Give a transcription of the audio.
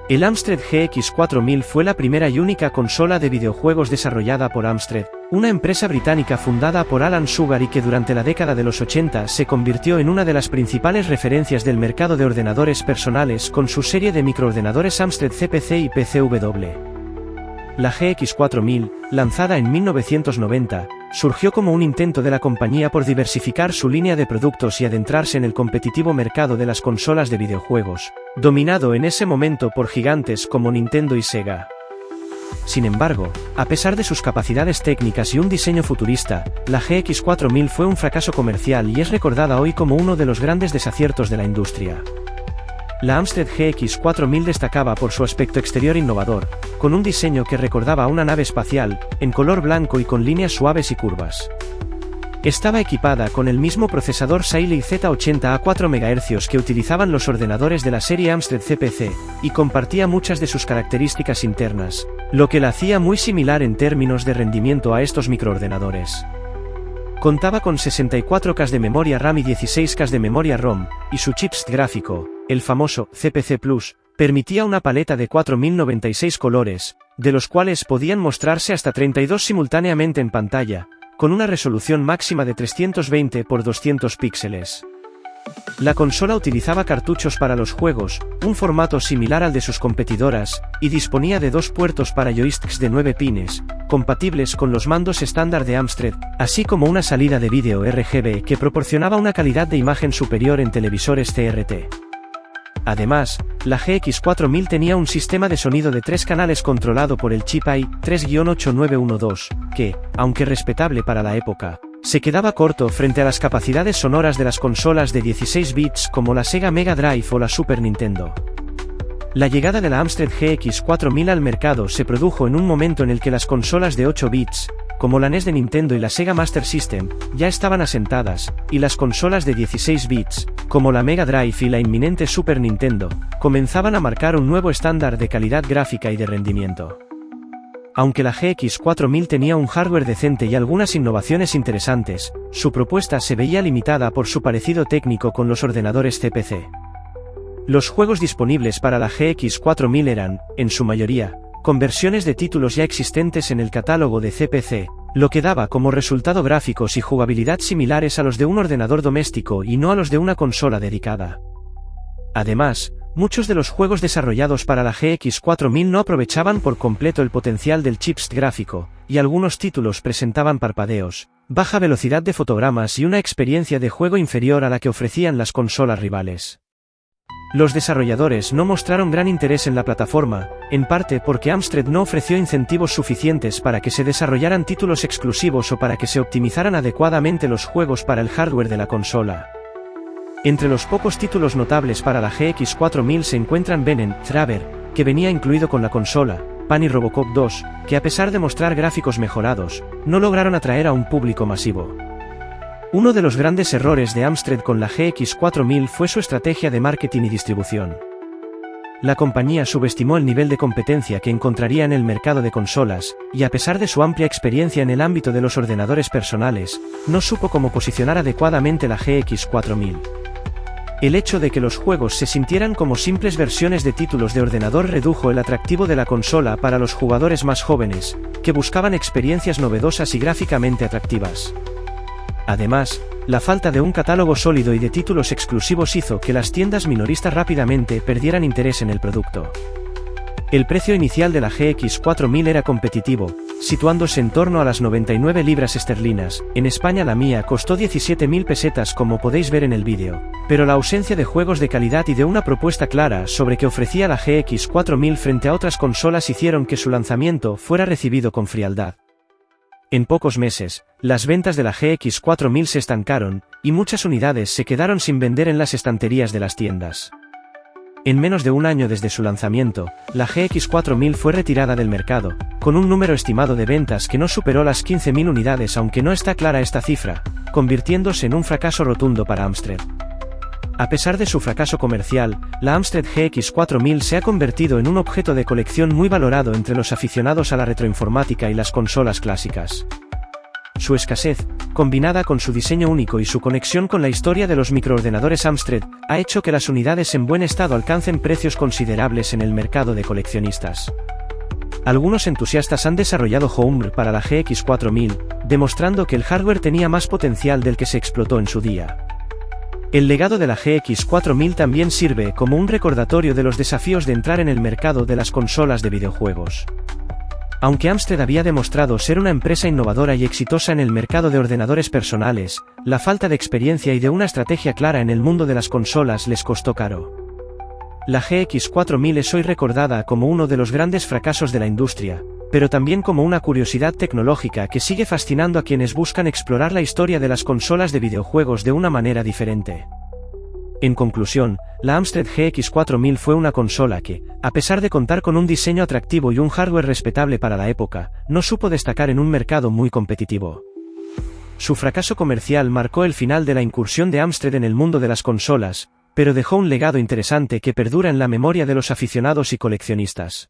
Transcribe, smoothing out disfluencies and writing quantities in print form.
El Amstrad GX 4000 fue la primera y única consola de videojuegos desarrollada por Amstrad, una empresa británica fundada por Alan Sugar y que durante la década de los 80 se convirtió en una de las principales referencias del mercado de ordenadores personales con su serie de microordenadores Amstrad CPC y PCW. La GX 4000, lanzada en 1990, surgió como un intento de la compañía por diversificar su línea de productos y adentrarse en el competitivo mercado de las consolas de videojuegos, dominado en ese momento por gigantes como Nintendo y Sega. Sin embargo, a pesar de sus capacidades técnicas y un diseño futurista, la GX 4000 fue un fracaso comercial y es recordada hoy como uno de los grandes desaciertos de la industria. La Amstrad GX 4000 destacaba por su aspecto exterior innovador, con un diseño que recordaba a una nave espacial, en color blanco y con líneas suaves y curvas. Estaba equipada con el mismo procesador Xilinx Z80 a 4 MHz que utilizaban los ordenadores de la serie Amstrad CPC, y compartía muchas de sus características internas, lo que la hacía muy similar en términos de rendimiento a estos microordenadores. Contaba con 64K de memoria RAM y 16K de memoria ROM, y su chipset gráfico, el famoso CPC Plus, permitía una paleta de 4096 colores, de los cuales podían mostrarse hasta 32 simultáneamente en pantalla, con una resolución máxima de 320 x 200 píxeles. La consola utilizaba cartuchos para los juegos, un formato similar al de sus competidoras, y disponía de 2 puertos para joysticks de 9 pines, compatibles con los mandos estándar de Amstrad, así como una salida de vídeo RGB que proporcionaba una calidad de imagen superior en televisores CRT. Además, la GX 4000 tenía un sistema de sonido de 3 canales controlado por el chip i3-8912, que, aunque respetable para la época, se quedaba corto frente a las capacidades sonoras de las consolas de 16 bits como la Sega Mega Drive o la Super Nintendo. La llegada de la Amstrad GX 4000 al mercado se produjo en un momento en el que las consolas de 8 bits, como la NES de Nintendo y la Sega Master System, ya estaban asentadas, y las consolas de 16 bits, como la Mega Drive y la inminente Super Nintendo, comenzaban a marcar un nuevo estándar de calidad gráfica y de rendimiento. Aunque la GX 4000 tenía un hardware decente y algunas innovaciones interesantes, su propuesta se veía limitada por su parecido técnico con los ordenadores CPC. Los juegos disponibles para la GX 4000 eran, en su mayoría, conversiones de títulos ya existentes en el catálogo de CPC, lo que daba como resultado gráficos y jugabilidad similares a los de un ordenador doméstico y no a los de una consola dedicada. Además, muchos de los juegos desarrollados para la GX 4000 no aprovechaban por completo el potencial del chipset gráfico, y algunos títulos presentaban parpadeos, baja velocidad de fotogramas y una experiencia de juego inferior a la que ofrecían las consolas rivales. Los desarrolladores no mostraron gran interés en la plataforma, en parte porque Amstrad no ofreció incentivos suficientes para que se desarrollaran títulos exclusivos o para que se optimizaran adecuadamente los juegos para el hardware de la consola. Entre los pocos títulos notables para la GX 4000 se encuentran Venom, Traver, que venía incluido con la consola, Pan y Robocop 2, que a pesar de mostrar gráficos mejorados, no lograron atraer a un público masivo. Uno de los grandes errores de Amstrad con la GX 4000 fue su estrategia de marketing y distribución. La compañía subestimó el nivel de competencia que encontraría en el mercado de consolas, y a pesar de su amplia experiencia en el ámbito de los ordenadores personales, no supo cómo posicionar adecuadamente la GX 4000. El hecho de que los juegos se sintieran como simples versiones de títulos de ordenador redujo el atractivo de la consola para los jugadores más jóvenes, que buscaban experiencias novedosas y gráficamente atractivas. Además, la falta de un catálogo sólido y de títulos exclusivos hizo que las tiendas minoristas rápidamente perdieran interés en el producto. El precio inicial de la GX 4000 era competitivo, situándose en torno a las 99 libras esterlinas, en España la mía costó 17.000 pesetas como podéis ver en el vídeo, pero la ausencia de juegos de calidad y de una propuesta clara sobre qué ofrecía la GX 4000 frente a otras consolas hicieron que su lanzamiento fuera recibido con frialdad. En pocos meses, las ventas de la GX 4000 se estancaron, y muchas unidades se quedaron sin vender en las estanterías de las tiendas. En menos de un año desde su lanzamiento, la GX 4000 fue retirada del mercado, con un número estimado de ventas que no superó las 15.000 unidades aunque no está clara esta cifra, convirtiéndose en un fracaso rotundo para Amstrad. A pesar de su fracaso comercial, la Amstrad GX 4000 se ha convertido en un objeto de colección muy valorado entre los aficionados a la retroinformática y las consolas clásicas. Su escasez, combinada con su diseño único y su conexión con la historia de los microordenadores Amstrad, ha hecho que las unidades en buen estado alcancen precios considerables en el mercado de coleccionistas. Algunos entusiastas han desarrollado Homebrew para la GX 4000, demostrando que el hardware tenía más potencial del que se explotó en su día. El legado de la GX 4000 también sirve como un recordatorio de los desafíos de entrar en el mercado de las consolas de videojuegos. Aunque Amstrad había demostrado ser una empresa innovadora y exitosa en el mercado de ordenadores personales, la falta de experiencia y de una estrategia clara en el mundo de las consolas les costó caro. La GX 4000 es hoy recordada como uno de los grandes fracasos de la industria, pero también como una curiosidad tecnológica que sigue fascinando a quienes buscan explorar la historia de las consolas de videojuegos de una manera diferente. En conclusión, la Amstrad GX 4000 fue una consola que, a pesar de contar con un diseño atractivo y un hardware respetable para la época, no supo destacar en un mercado muy competitivo. Su fracaso comercial marcó el final de la incursión de Amstrad en el mundo de las consolas, pero dejó un legado interesante que perdura en la memoria de los aficionados y coleccionistas.